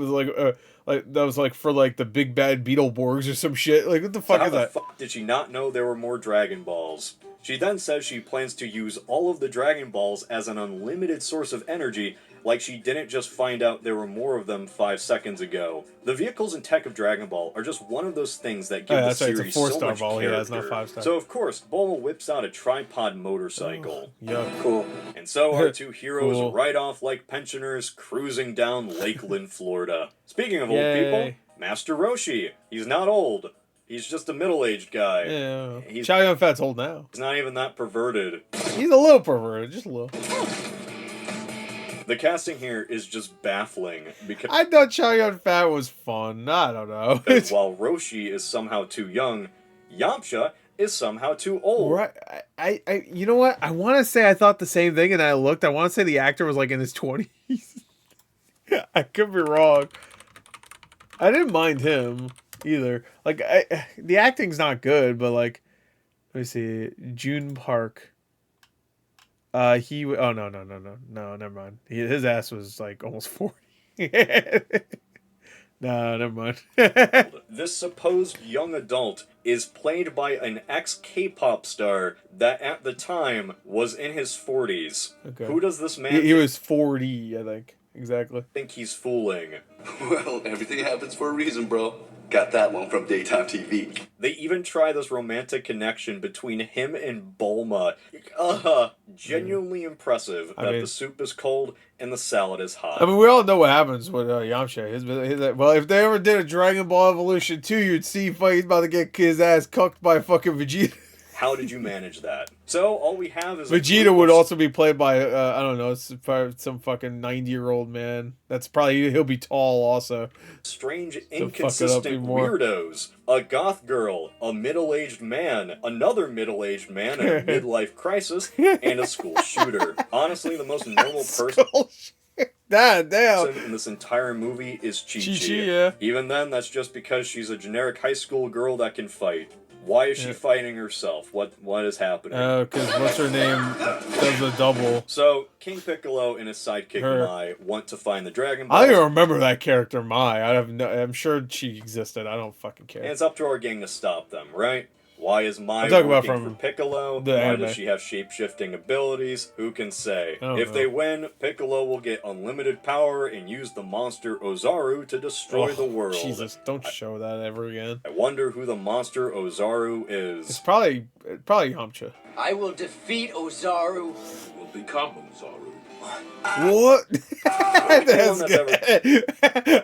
[SPEAKER 1] was like for like the big bad Beetleborgs or some shit. Like, what the
[SPEAKER 2] So
[SPEAKER 1] fuck
[SPEAKER 2] how
[SPEAKER 1] is
[SPEAKER 2] the
[SPEAKER 1] that?
[SPEAKER 2] fuck did she not know there were more Dragon Balls? She then says she plans to use all of the Dragon Balls as an unlimited source of energy, like she didn't just find out there were more of them 5 seconds ago. The vehicles and tech of Dragon Ball are just one of those things that give
[SPEAKER 1] Oh,
[SPEAKER 2] the
[SPEAKER 1] that's right, it's a
[SPEAKER 2] series so
[SPEAKER 1] 4-star
[SPEAKER 2] much
[SPEAKER 1] ball he
[SPEAKER 2] character.
[SPEAKER 1] has, not 5-star.
[SPEAKER 2] So of course, Bulma whips out a tripod motorcycle.
[SPEAKER 1] Yeah.
[SPEAKER 4] Cool.
[SPEAKER 2] And so our two heroes
[SPEAKER 1] Cool.
[SPEAKER 2] ride off like pensioners cruising down Lakeland, Florida. Speaking of old
[SPEAKER 1] Yay.
[SPEAKER 2] people, Master Roshi. He's not old. He's just a middle-aged guy.
[SPEAKER 1] Yeah.
[SPEAKER 2] He's-
[SPEAKER 1] Chow Yun Fat's old now.
[SPEAKER 2] He's not even that perverted.
[SPEAKER 1] He's a little perverted, just a little.
[SPEAKER 2] The casting here is just baffling because
[SPEAKER 1] I thought Chow Yun Fat was fun. I don't know.
[SPEAKER 2] while Roshi is somehow too young, Yamcha is somehow too old.
[SPEAKER 1] Right, I you know what? I want to say I thought the same thing, and I looked. I want to say the actor was like in his 20s. I could be wrong. I didn't mind him either. Like, the acting's not good, but like, let me see. June Park. Oh no, never mind. His ass was like almost 40. No, never mind.
[SPEAKER 2] This supposed young adult is played by an ex-K-pop star that at the time was in his 40s.
[SPEAKER 1] Okay.
[SPEAKER 2] Who does this man
[SPEAKER 1] He was 40, I think. Exactly.
[SPEAKER 2] think he's fooling?
[SPEAKER 7] Well, everything happens for a reason, bro. Got that one from daytime TV.
[SPEAKER 2] They even try this romantic connection between him and Bulma. Genuinely impressive that
[SPEAKER 1] mean-
[SPEAKER 2] the soup is cold and the salad is hot.
[SPEAKER 1] I mean, we all know what happens with Yamcha. Well, if they ever did a Dragon Ball Evolution 2, you'd see he's about to get his ass cooked by fucking Vegeta.
[SPEAKER 2] How did you manage that? So all we have is a
[SPEAKER 1] Vegeta
[SPEAKER 2] group
[SPEAKER 1] would
[SPEAKER 2] of
[SPEAKER 1] also be played by, I don't know, probably some fucking 90-year-old man. That's probably, he'll be tall also.
[SPEAKER 2] strange,
[SPEAKER 1] fuck it up
[SPEAKER 2] inconsistent
[SPEAKER 1] even more.
[SPEAKER 2] weirdos. A goth girl, a middle-aged man, another middle-aged man in a midlife crisis, and a school shooter. Honestly, the most normal person
[SPEAKER 1] Damn.
[SPEAKER 2] in this entire movie is Chi-Chi.
[SPEAKER 1] Chi-Chi, yeah.
[SPEAKER 2] Even then, that's just because she's a generic high school girl that can fight. Why is she fighting herself? What is happening?
[SPEAKER 1] Because what's her name does a double.
[SPEAKER 2] So, King Piccolo and his sidekick
[SPEAKER 1] Her.
[SPEAKER 2] Mai want to find the Dragon
[SPEAKER 1] I don't
[SPEAKER 2] Balls,
[SPEAKER 1] even remember that character, Mai. I'm sure she existed. I don't fucking care.
[SPEAKER 2] and it's up to our gang to stop them, right? Why is Mai
[SPEAKER 1] I'm talking about
[SPEAKER 2] working
[SPEAKER 1] from
[SPEAKER 2] for Piccolo?
[SPEAKER 1] the
[SPEAKER 2] Why
[SPEAKER 1] anime.
[SPEAKER 2] does she have shape-shifting abilities? Who can say?
[SPEAKER 1] I don't
[SPEAKER 2] If
[SPEAKER 1] know.
[SPEAKER 2] they win, Piccolo will get unlimited power and use the monster Ozaru to destroy the world.
[SPEAKER 1] Jesus, don't show that ever again.
[SPEAKER 2] I wonder who the monster Ozaru
[SPEAKER 1] It's
[SPEAKER 2] is.
[SPEAKER 1] probably Yamcha.
[SPEAKER 4] I will defeat Ozaru.
[SPEAKER 5] You will become Ozaru.
[SPEAKER 1] What? That's
[SPEAKER 2] that's
[SPEAKER 1] good.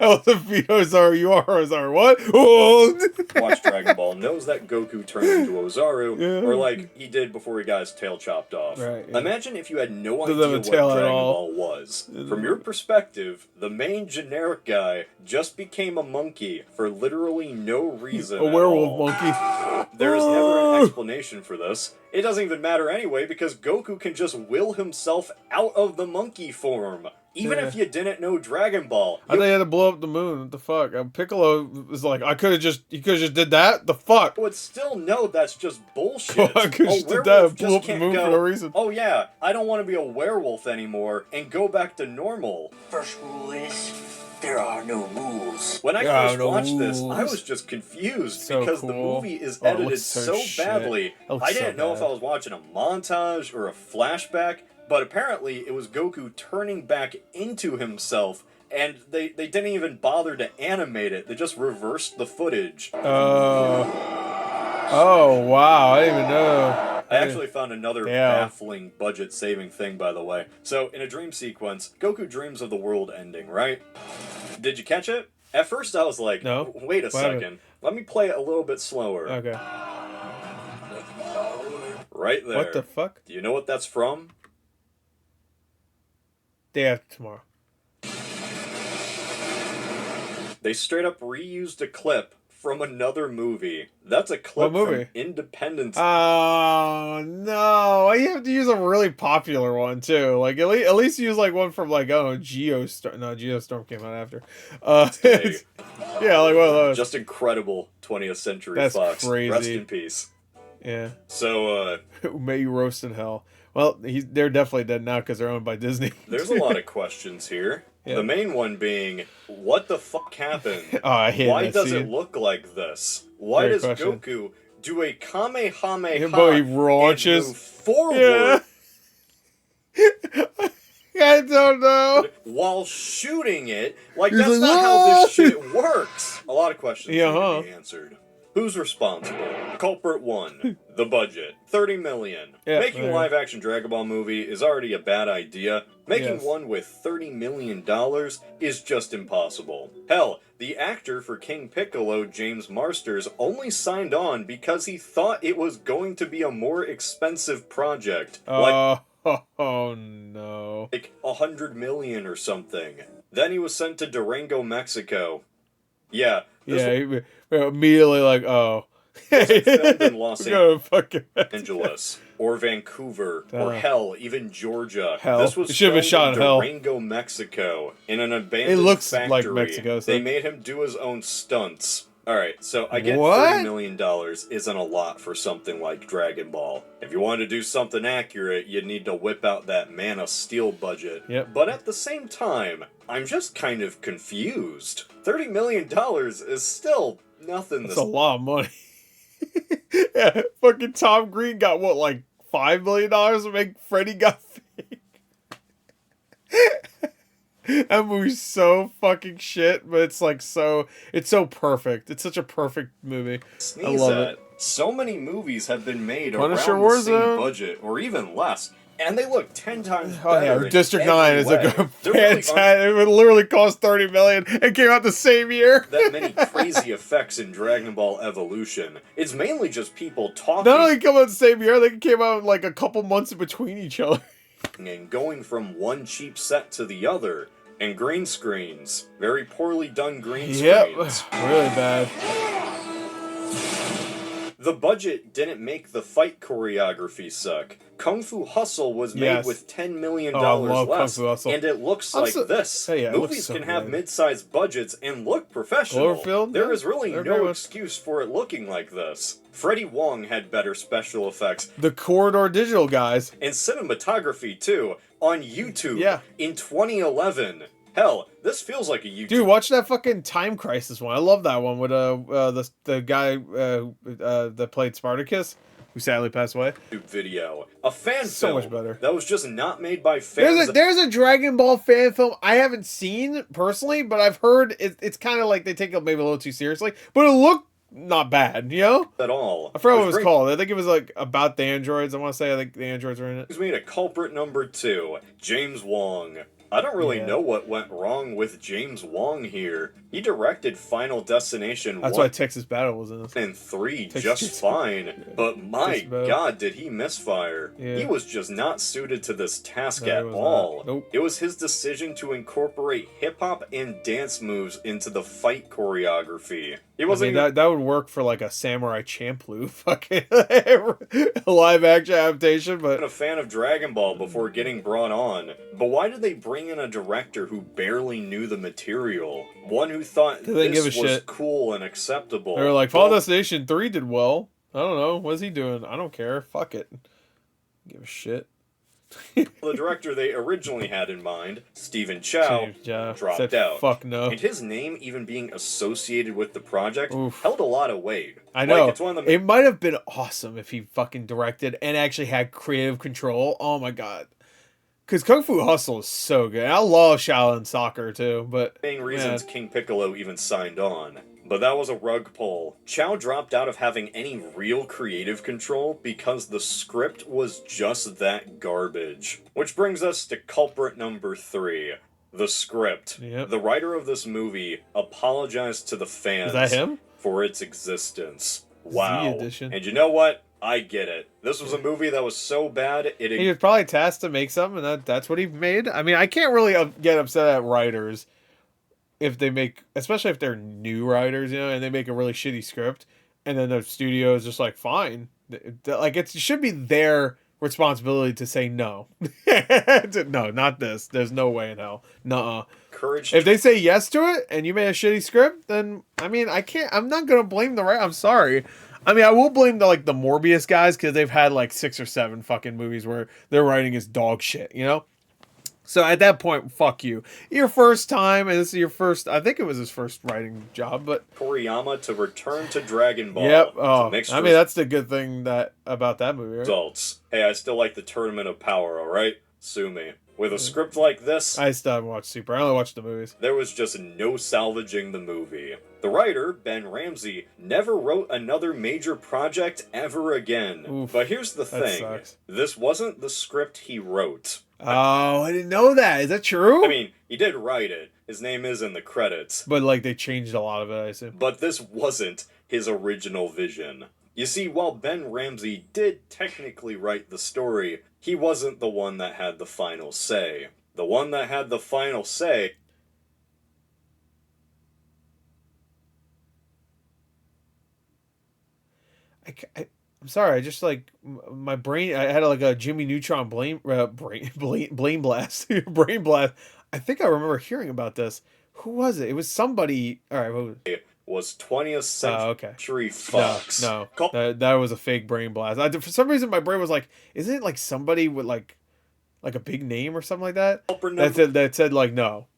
[SPEAKER 1] Oh, the Vito's are you are Ozaru. What? Oh.
[SPEAKER 2] Watch Dragon Ball knows that Goku turned into Ozaru,
[SPEAKER 1] Yeah.
[SPEAKER 2] or like he did before he got his tail chopped off.
[SPEAKER 1] Right, yeah.
[SPEAKER 2] Imagine if you had no
[SPEAKER 1] Doesn't
[SPEAKER 2] idea
[SPEAKER 1] have a
[SPEAKER 2] what
[SPEAKER 1] tail at
[SPEAKER 2] Dragon
[SPEAKER 1] all.
[SPEAKER 2] Ball was. From your perspective, the main generic guy just became a monkey for literally no reason.
[SPEAKER 1] A
[SPEAKER 2] at
[SPEAKER 1] werewolf
[SPEAKER 2] all.
[SPEAKER 1] monkey.
[SPEAKER 2] There is never an explanation for this. It doesn't even matter anyway because Goku can just will himself out of the monkey form. Even
[SPEAKER 1] Yeah.
[SPEAKER 2] if you didn't know Dragon Ball.
[SPEAKER 1] I think he had to blow up the moon. What the fuck? Piccolo was like, he could have just did that. The fuck?
[SPEAKER 2] Would still know that's just bullshit.
[SPEAKER 1] I could
[SPEAKER 2] A
[SPEAKER 1] just did
[SPEAKER 2] werewolf
[SPEAKER 1] that. Blew up the
[SPEAKER 2] can't
[SPEAKER 1] moon
[SPEAKER 2] go,
[SPEAKER 1] for no reason.
[SPEAKER 2] oh yeah, I don't want to be a werewolf anymore and go back to normal.
[SPEAKER 4] First rule is there are no rules.
[SPEAKER 2] When I
[SPEAKER 1] Yeah,
[SPEAKER 2] first
[SPEAKER 1] no
[SPEAKER 2] watched this, I
[SPEAKER 1] rules.
[SPEAKER 2] was just confused
[SPEAKER 1] So
[SPEAKER 2] because the
[SPEAKER 1] cool.
[SPEAKER 2] movie is
[SPEAKER 1] Oh, it
[SPEAKER 2] edited
[SPEAKER 1] looks so
[SPEAKER 2] so
[SPEAKER 1] shit.
[SPEAKER 2] badly.
[SPEAKER 1] It looks
[SPEAKER 2] I
[SPEAKER 1] so
[SPEAKER 2] didn't know if
[SPEAKER 1] bad.
[SPEAKER 2] I was watching a montage or a flashback, but apparently it was Goku turning back into himself. And they didn't even bother to animate it. They just reversed the footage.
[SPEAKER 1] Oh wow! I didn't even know.
[SPEAKER 2] I actually found another
[SPEAKER 1] Yeah.
[SPEAKER 2] baffling budget-saving thing, by the way. So, in a dream sequence, Goku dreams of the world ending, right? Did you catch it? At first I was like,
[SPEAKER 1] No.
[SPEAKER 2] wait a
[SPEAKER 1] What happened?
[SPEAKER 2] second. Let me play it a little bit slower.
[SPEAKER 1] Okay.
[SPEAKER 2] Right there.
[SPEAKER 1] What the fuck?
[SPEAKER 2] Do you know what that's from?
[SPEAKER 1] Day after tomorrow.
[SPEAKER 2] They straight up reused a clip from another movie. That's a clip
[SPEAKER 1] What movie?
[SPEAKER 2] from Independence.
[SPEAKER 1] Oh no! You have to use a really popular one too. Like at least use like one from like Geostorm. No, Geostorm came out after.
[SPEAKER 2] Hey,
[SPEAKER 1] Yeah, like one of those.
[SPEAKER 2] just incredible 20th Century
[SPEAKER 1] That's
[SPEAKER 2] Fox.
[SPEAKER 1] crazy.
[SPEAKER 2] Rest in peace.
[SPEAKER 1] Yeah.
[SPEAKER 2] So,
[SPEAKER 1] May you roast in hell. Well, they're definitely dead now because they're owned by Disney.
[SPEAKER 2] there's a lot of questions here.
[SPEAKER 1] Yeah.
[SPEAKER 2] The main one being, what the fuck happened?
[SPEAKER 1] Oh, I hate
[SPEAKER 2] Why
[SPEAKER 1] that
[SPEAKER 2] does
[SPEAKER 1] scene.
[SPEAKER 2] it look like this? Why
[SPEAKER 1] Great
[SPEAKER 2] does
[SPEAKER 1] question.
[SPEAKER 2] Goku do a Kamehameha
[SPEAKER 1] Yeah, but he
[SPEAKER 2] and
[SPEAKER 1] launches.
[SPEAKER 2] move forward
[SPEAKER 1] Yeah. I don't know.
[SPEAKER 2] while shooting it? Like,
[SPEAKER 1] He's
[SPEAKER 2] that's
[SPEAKER 1] like,
[SPEAKER 2] not how
[SPEAKER 1] "Ah!"
[SPEAKER 2] this shit works. A lot of questions
[SPEAKER 1] Yeah,
[SPEAKER 2] need
[SPEAKER 1] huh.
[SPEAKER 2] to be answered. Who's responsible? Culprit 1. The budget. $30 million.
[SPEAKER 1] Yeah,
[SPEAKER 2] Making a
[SPEAKER 1] yeah.
[SPEAKER 2] live-action Dragon Ball movie is already a bad idea. Making
[SPEAKER 1] Yes.
[SPEAKER 2] one with $30 million is just impossible. Hell, the actor for King Piccolo, James Marsters, only signed on because he thought it was going to be a more expensive project.
[SPEAKER 1] Oh no.
[SPEAKER 2] Like $100 million or something. Then he was sent to Durango, Mexico. Yeah, this
[SPEAKER 1] Yeah, immediately like, oh.
[SPEAKER 2] wasn't filmed in Los
[SPEAKER 1] We gotta fucking
[SPEAKER 2] Angeles or Vancouver or
[SPEAKER 1] Oh.
[SPEAKER 2] hell, even Georgia.
[SPEAKER 1] Hell.
[SPEAKER 2] This was
[SPEAKER 1] It should've been
[SPEAKER 2] filmed
[SPEAKER 1] shot in hell.
[SPEAKER 2] Durango, Mexico, in an abandoned
[SPEAKER 1] It looks
[SPEAKER 2] factory.
[SPEAKER 1] like Mexico, so-
[SPEAKER 2] They made him do his own stunts. All right, so I get
[SPEAKER 1] What?
[SPEAKER 2] $30 million isn't a lot for something like Dragon Ball. If you wanted to do something accurate, you'd need to whip out that Man of Steel budget.
[SPEAKER 1] Yep.
[SPEAKER 2] But at the same time, I'm just kind of confused. $30 million is still nothing.
[SPEAKER 1] That's a lot of money. Yeah, fucking Tom Green got what, like $5 million to make Freddy Got Fake. That movie's so fucking shit, but it's like it's so perfect. It's such a perfect movie.
[SPEAKER 2] Sneeze
[SPEAKER 1] I love
[SPEAKER 2] at.
[SPEAKER 1] it.
[SPEAKER 2] So many movies have been made
[SPEAKER 1] Punisher
[SPEAKER 2] around the same
[SPEAKER 1] Warzone?
[SPEAKER 2] budget, or even less, and they look 10 times better.
[SPEAKER 1] Oh yeah,
[SPEAKER 2] in
[SPEAKER 1] District
[SPEAKER 2] every
[SPEAKER 1] 9 is a
[SPEAKER 2] way.
[SPEAKER 1] good
[SPEAKER 2] There really aren't
[SPEAKER 1] fantastic. It would literally cost $30 million and came out the same year.
[SPEAKER 2] that many crazy effects in Dragon Ball Evolution. It's mainly just people talking
[SPEAKER 1] Not only come out the same year, they came out like a couple months in between each other.
[SPEAKER 2] and going from one cheap set to the other. And green screens. Very poorly done green
[SPEAKER 1] Yep,
[SPEAKER 2] screens.
[SPEAKER 1] really bad.
[SPEAKER 2] The budget didn't make the fight choreography suck. Kung Fu Hustle was made
[SPEAKER 1] Yes.
[SPEAKER 2] with $10 million
[SPEAKER 1] Oh, I love Kung
[SPEAKER 2] less,
[SPEAKER 1] Fu Hustle.
[SPEAKER 2] and it looks
[SPEAKER 1] I'm
[SPEAKER 2] like
[SPEAKER 1] so-
[SPEAKER 2] this.
[SPEAKER 1] Hey, yeah, it looks
[SPEAKER 2] Movies
[SPEAKER 1] so
[SPEAKER 2] can have
[SPEAKER 1] good.
[SPEAKER 2] mid-sized budgets and look professional.
[SPEAKER 1] Cloverfield,
[SPEAKER 2] There
[SPEAKER 1] yeah,
[SPEAKER 2] is really
[SPEAKER 1] they're
[SPEAKER 2] no
[SPEAKER 1] good.
[SPEAKER 2] excuse for it looking like this. Freddie Wong had better special effects,
[SPEAKER 1] The Corridor Digital guys.
[SPEAKER 2] and cinematography too, on YouTube
[SPEAKER 1] Yeah.
[SPEAKER 2] in 2011. Hell, this feels like a YouTube
[SPEAKER 1] Dude, watch that fucking Time Crisis one. I love that one with the guy that played Spartacus, who sadly passed away.
[SPEAKER 2] video. A fan
[SPEAKER 1] So
[SPEAKER 2] film
[SPEAKER 1] much better.
[SPEAKER 2] that was just not made by fans.
[SPEAKER 1] There's a Dragon Ball fan film I haven't seen personally, but I've heard it's kind of like they take it maybe a little too seriously, but it looked not bad, you know?
[SPEAKER 2] At all.
[SPEAKER 1] I forgot what it was called. I think it was like about the androids. I want to say I think the androids were in it.
[SPEAKER 2] Who's made a culprit number 2, James Wong. I don't really know what went wrong with James Wong here. He directed Final Destination
[SPEAKER 1] That's
[SPEAKER 2] 1
[SPEAKER 1] why Texas Battle was in this.
[SPEAKER 2] and 3 just fine, but my god, did he misfire. He was just not suited to this task at all.
[SPEAKER 1] Nope.
[SPEAKER 2] It was his decision to incorporate hip-hop and dance moves into the fight choreography. He wasn't
[SPEAKER 1] that would work for like a Samurai Champloo fucking live action adaptation, but
[SPEAKER 2] a fan of Dragon Ball before getting brought on. But why did they bring in a director who barely knew the material? One who thought this was cool and acceptable.
[SPEAKER 1] They were like, Final Destination 3 did well. I don't know. What's he doing? I don't care. Fuck it. Give a shit.
[SPEAKER 2] The director they originally had in mind, Stephen Chow, dropped out.
[SPEAKER 1] Fuck no.
[SPEAKER 2] And his name even being associated with the project held a lot of weight.
[SPEAKER 1] I know.
[SPEAKER 2] Like, it's one of the
[SPEAKER 1] it might have been awesome if he fucking directed and actually had creative control. Oh my god. Because Kung Fu Hustle is so good. I love Shaolin Soccer too, but
[SPEAKER 2] main reasons King Piccolo even signed on. But that was a rug pull. Chow dropped out of having any real creative control because the script was just that garbage. Which brings us to culprit number 3. The script.
[SPEAKER 1] Yep.
[SPEAKER 2] The writer of this movie apologized to the fans for its existence. Wow. And you know what? I get it. This was a movie that was so bad,
[SPEAKER 1] he was probably tasked to make something, and that's what he made. I mean, I can't really get upset at writers if they make, especially if they're new writers, you know, and they make a really shitty script, and then the studio is just like, fine. Like, it should be their responsibility to say no. No, not this. There's no way in hell. Nuh-uh. If they say yes to it, and you made a shitty script, then, I mean, I'm not gonna blame the writer. I'm sorry. I mean, I will blame the Morbius guys, because they've had like 6 or 7 fucking movies where their writing is dog shit, you know? So at that point, fuck you. Your first time, and this is your first, I think it was his first writing job, but
[SPEAKER 2] Toriyama to return to Dragon Ball.
[SPEAKER 1] Yep. Oh, I mean, that's the good thing about that movie, right?
[SPEAKER 2] Results. Hey, I still like the Tournament of Power, alright? Sue me. With a script like this,
[SPEAKER 1] I still haven't watched Super. I only watched the movies.
[SPEAKER 2] There was just no salvaging the movie. The writer, Ben Ramsey, never wrote another major project ever again.
[SPEAKER 1] Oof,
[SPEAKER 2] but here's the thing.
[SPEAKER 1] Sucks.
[SPEAKER 2] This wasn't the script he wrote.
[SPEAKER 1] Oh, I didn't know that. Is that true?
[SPEAKER 2] I mean, he did write it. His name is in the credits.
[SPEAKER 1] But, like, they changed a lot of it, I assume.
[SPEAKER 2] But this wasn't his original vision. You see, while Ben Ramsey did technically write the story, he wasn't the one that had the final say. The one that had the final say...
[SPEAKER 1] I'm sorry, I just, like, my brain, I had, like, a Jimmy Neutron brain blast. Brain blast. I think I remember hearing about this. Who was it? It was somebody... All right, what was it?
[SPEAKER 2] Was 20th Century Fox.
[SPEAKER 1] No. That was a fake brain blast. For some reason, my brain was like, isn't it, like, somebody with, like a big name or something like that? That said, like, no.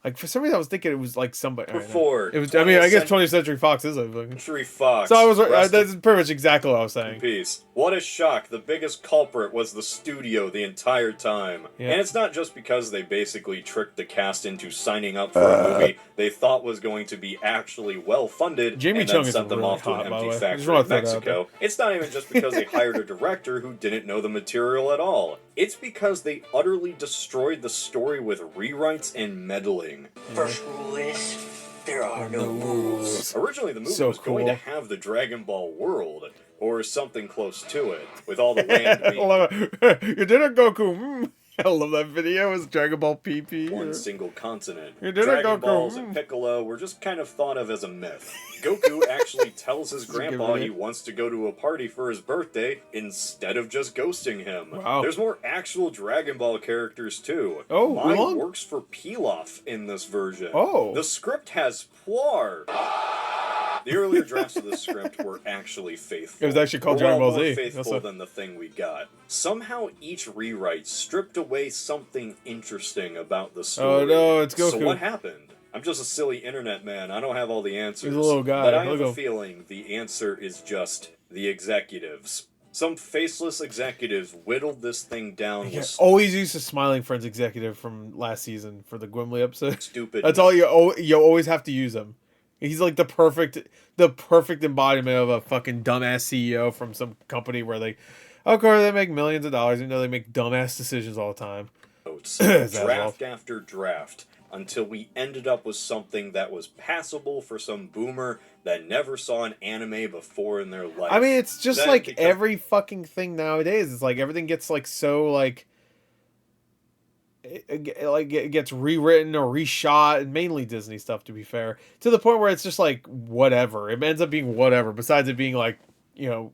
[SPEAKER 1] Like, for some reason, I was thinking it was, like, somebody...
[SPEAKER 2] Before...
[SPEAKER 1] It was, I mean, I guess 20th Century Fox is a...
[SPEAKER 2] Century Fox.
[SPEAKER 1] So I was... that's pretty much exactly what I was saying.
[SPEAKER 2] Peace. What a shock. The biggest culprit was the studio the entire time. Yeah. And it's not just because they basically tricked the cast into signing up for a movie they thought was going to be actually well-funded and then sent them off to an empty factory in Mexico. It's not even just because they hired a director who didn't know the material at all. It's because they utterly destroyed the story with rewrites and meddling.
[SPEAKER 4] First rule is, there are no rules.
[SPEAKER 2] Originally, the movie was going to have the Dragon Ball world, or something close to it, with all the land being...
[SPEAKER 1] You did it, Goku! I love that video. It was Dragon Ball PP.
[SPEAKER 2] One single continent.
[SPEAKER 1] You did
[SPEAKER 2] Dragon
[SPEAKER 1] it, Goku!
[SPEAKER 2] Balls and Piccolo were just kind of thought of as a myth. Goku actually tells his grandpa he wants to go to a party for his birthday instead of just ghosting him.
[SPEAKER 1] Wow.
[SPEAKER 2] There's more actual Dragon Ball characters too.
[SPEAKER 1] Oh,
[SPEAKER 2] Mine works for Pilaf in this version.
[SPEAKER 1] Oh.
[SPEAKER 2] The script has Puar. The earlier drafts of the script were actually faithful.
[SPEAKER 1] It was actually called
[SPEAKER 2] Were
[SPEAKER 1] Dragon Ball
[SPEAKER 2] more
[SPEAKER 1] Z.
[SPEAKER 2] faithful than the thing we got. Somehow each rewrite stripped away something interesting about the story.
[SPEAKER 1] Oh no, it's Goku.
[SPEAKER 2] So what happened? I'm just a silly internet man. I don't have all the answers.
[SPEAKER 1] He's a little guy.
[SPEAKER 2] But I have a feeling the answer is just the executives. Some faceless executives whittled this thing down with
[SPEAKER 1] always used the Smiling Friends executive from last season for the Gimli episode.
[SPEAKER 2] stupid.
[SPEAKER 1] That's all you always have to use him. He's like the perfect embodiment of a fucking dumbass CEO from some company where of course they make millions of dollars, even though they make dumbass decisions all the time.
[SPEAKER 2] Draft after draft, until we ended up with something that was passable for some boomer that never saw an anime before in their life.
[SPEAKER 1] I mean, it's just like every fucking thing nowadays. It's like everything gets like so like it gets rewritten or reshot, and mainly Disney stuff, to be fair, to the point where it's just like whatever. It ends up being whatever, besides it being like, you know,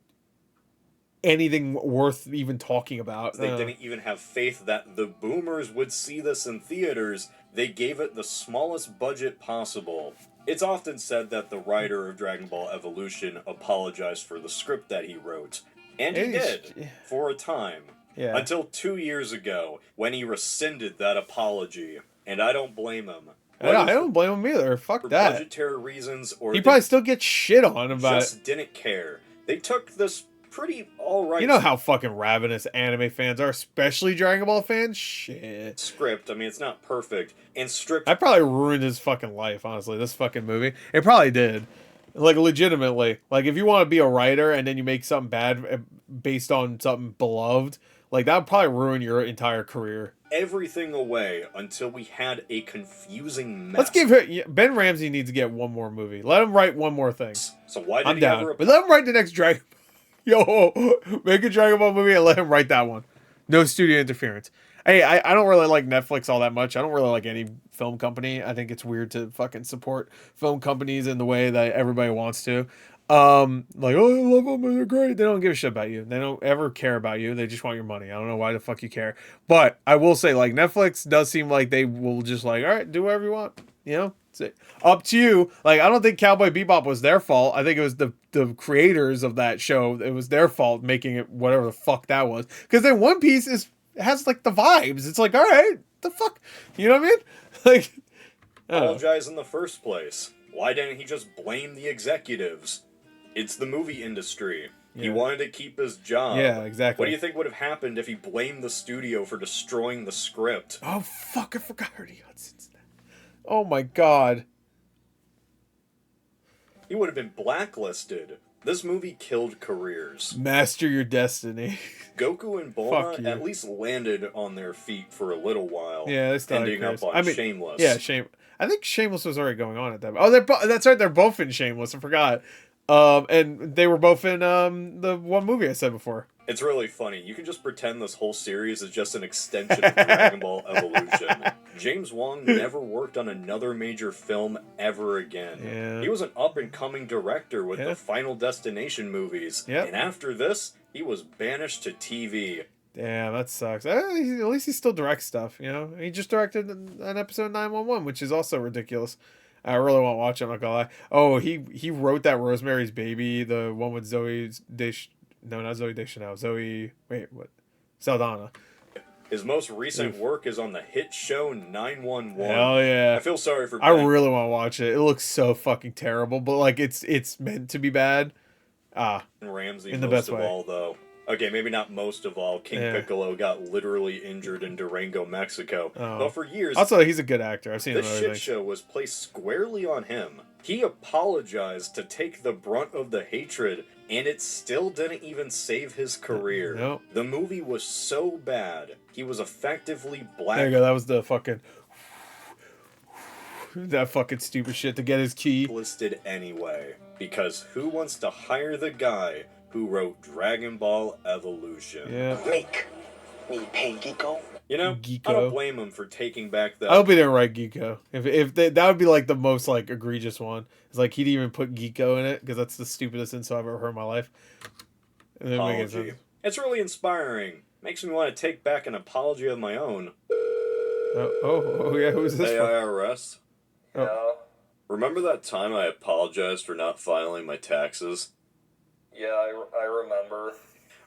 [SPEAKER 1] anything worth even talking about.
[SPEAKER 2] They didn't even have faith that the boomers would see this in theaters. They gave it the smallest budget possible. It's often said that the writer of Dragon Ball Evolution apologized for the script that he wrote. And he did, for a time.
[SPEAKER 1] Yeah.
[SPEAKER 2] Until 2 years ago, when he rescinded that apology. And I don't blame him.
[SPEAKER 1] I don't blame him either. Fuck
[SPEAKER 2] for
[SPEAKER 1] that.
[SPEAKER 2] Budgetary reasons, or
[SPEAKER 1] he probably still gets shit on about
[SPEAKER 2] just didn't care. They took this pretty alright.
[SPEAKER 1] You know how fucking ravenous anime fans are, especially Dragon Ball fans? Shit.
[SPEAKER 2] Script, I mean, it's not perfect. And stripped.
[SPEAKER 1] I probably ruined his fucking life, honestly, this fucking movie. It probably did. Like, legitimately. Like, if you want to be a writer and then you make something bad based on something beloved, like, that would probably ruin your entire career.
[SPEAKER 2] Everything away until we had a confusing mess.
[SPEAKER 1] Let's give her... Ben Ramsey needs to get one more movie. Let him write one more thing.
[SPEAKER 2] So why did
[SPEAKER 1] I'm
[SPEAKER 2] he
[SPEAKER 1] down.
[SPEAKER 2] ever...
[SPEAKER 1] But let him write the next Dragon... Yo, make a Dragon Ball movie and let him write that one. No studio interference. Hey, I don't really like Netflix all that much. I don't really like any film company. I think it's weird to fucking support film companies in the way that everybody wants to. Like, oh, I love them, they're great. They don't give a shit about you. They don't ever care about you. They just want your money. I don't know why the fuck you care. But I will say, like, Netflix does seem like they will just like, all right, do whatever you want. You know? It's up to you. Like, I don't think Cowboy Bebop was their fault. I think it was the creators of that show. It was their fault making it whatever the fuck that was. Because then One Piece has like the vibes. It's like, all right, the fuck, you know what I mean? Like,
[SPEAKER 2] apologize in the first place. Why didn't he just blame the executives? It's the movie industry. Yeah. He wanted to keep his job.
[SPEAKER 1] Yeah, exactly.
[SPEAKER 2] What do you think would have happened if he blamed the studio for destroying the script?
[SPEAKER 1] Oh fuck, I forgot Ernie Hudson's name. Oh my god.
[SPEAKER 2] He would have been blacklisted. This movie killed careers.
[SPEAKER 1] Master your destiny.
[SPEAKER 2] Goku and Bulma at least landed on their feet for a little while.
[SPEAKER 1] Yeah, they still
[SPEAKER 2] ending up on Shameless.
[SPEAKER 1] Yeah, I think Shameless was already going on at that. Oh, that's right. They're both in Shameless. I forgot. And they were both in the one movie I said before.
[SPEAKER 2] It's really funny. You can just pretend this whole series is just an extension of Dragon Ball Evolution. James Wong never worked on another major film ever again.
[SPEAKER 1] Yeah.
[SPEAKER 2] He was an up-and-coming director with the Final Destination movies.
[SPEAKER 1] Yep.
[SPEAKER 2] And after this, he was banished to TV.
[SPEAKER 1] Damn, that sucks. At least he still directs stuff, you know? He just directed an episode 911, which is also ridiculous. I really won't watch it, I'm not gonna lie. Oh, he wrote that Rosemary's Baby, the one with no, not Zoe Deschanel. Wait, what? Saldana.
[SPEAKER 2] His most recent work is on the hit show 911.
[SPEAKER 1] Hell yeah.
[SPEAKER 2] I feel sorry for Ben.
[SPEAKER 1] I really want to watch it. It looks so fucking terrible, but like it's meant to be bad.
[SPEAKER 2] Ramsey
[SPEAKER 1] in the
[SPEAKER 2] most
[SPEAKER 1] best
[SPEAKER 2] of
[SPEAKER 1] way.
[SPEAKER 2] all, though. Okay, maybe not most of all. King Piccolo got literally injured in Durango, Mexico. But for years...
[SPEAKER 1] Also, he's a good actor. I've seen him.
[SPEAKER 2] This shit show was placed squarely on him. He apologized to take the brunt of the hatred, and it still didn't even save his career.
[SPEAKER 1] Nope.
[SPEAKER 2] The movie was so bad, he was effectively black.
[SPEAKER 1] There you go. That was the fucking... that fucking stupid shit to get his key.
[SPEAKER 2] Listed anyway. Because who wants to hire the guy who wrote Dragon Ball Evolution?
[SPEAKER 1] Yeah.
[SPEAKER 4] Make me pay Geeko.
[SPEAKER 2] You know,
[SPEAKER 1] Geeko.
[SPEAKER 2] I don't blame him for taking back that.
[SPEAKER 1] I hope he didn't write Geeko. If that would be like the most like egregious one. It's like he'd even put Geeko in it because that's the stupidest insult I've ever heard in my life.
[SPEAKER 2] Apology. It's really inspiring. Makes me want to take back an apology of my own.
[SPEAKER 1] Oh yeah, who's this?
[SPEAKER 2] Hey, IRS.
[SPEAKER 1] Oh.
[SPEAKER 2] Remember that time I apologized for not filing my taxes?
[SPEAKER 8] Yeah, I remember.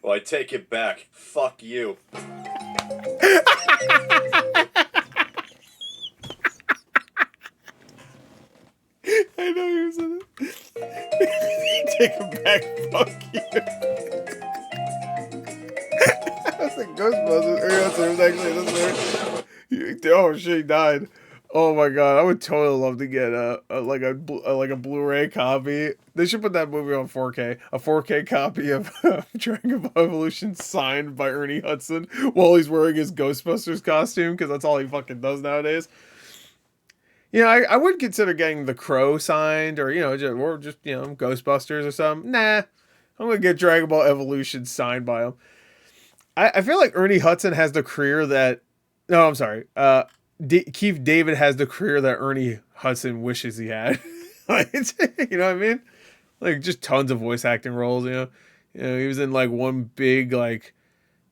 [SPEAKER 2] Well, I take it back. Fuck you.
[SPEAKER 1] I know he was in it. Take him back, fuck you. That's like Ghostbusters. Or that's it was actually this there. Oh shit, he died. Oh my god, I would totally love to get a Blu-ray copy. They should put that movie on 4K. A 4K copy of Dragon Ball Evolution signed by Ernie Hudson while he's wearing his Ghostbusters costume, because that's all he fucking does nowadays. You know, I would consider getting The Crow signed, or just Ghostbusters or something. Nah, I'm gonna get Dragon Ball Evolution signed by him. I feel like Ernie Hudson has the career that. No, I'm sorry. Keith David has the career that Ernie Hudson wishes he had. Like, you know what I mean? Like, just tons of voice acting roles. He was in like one big like.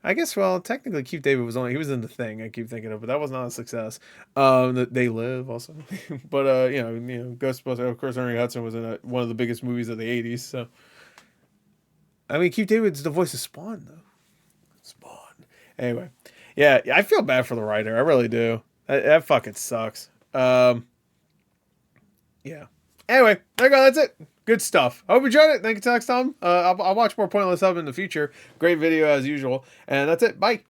[SPEAKER 1] I guess, well, technically Keith David he was in The Thing, I keep thinking of, but that was not a success. They Live also. But, Ghostbusters, of course, Ernie Hudson was in one of the biggest movies of the 80s, so. I mean, Keith David's the voice of Spawn, though. Spawn. Anyway. Yeah, I feel bad for the writer, I really do. That fucking sucks. Yeah. Anyway, there you go, that's it. Good stuff. I hope you enjoyed it. Thank you, Tax Tom. I'll watch more Pointless Hub in the future. Great video as usual. And that's it. Bye.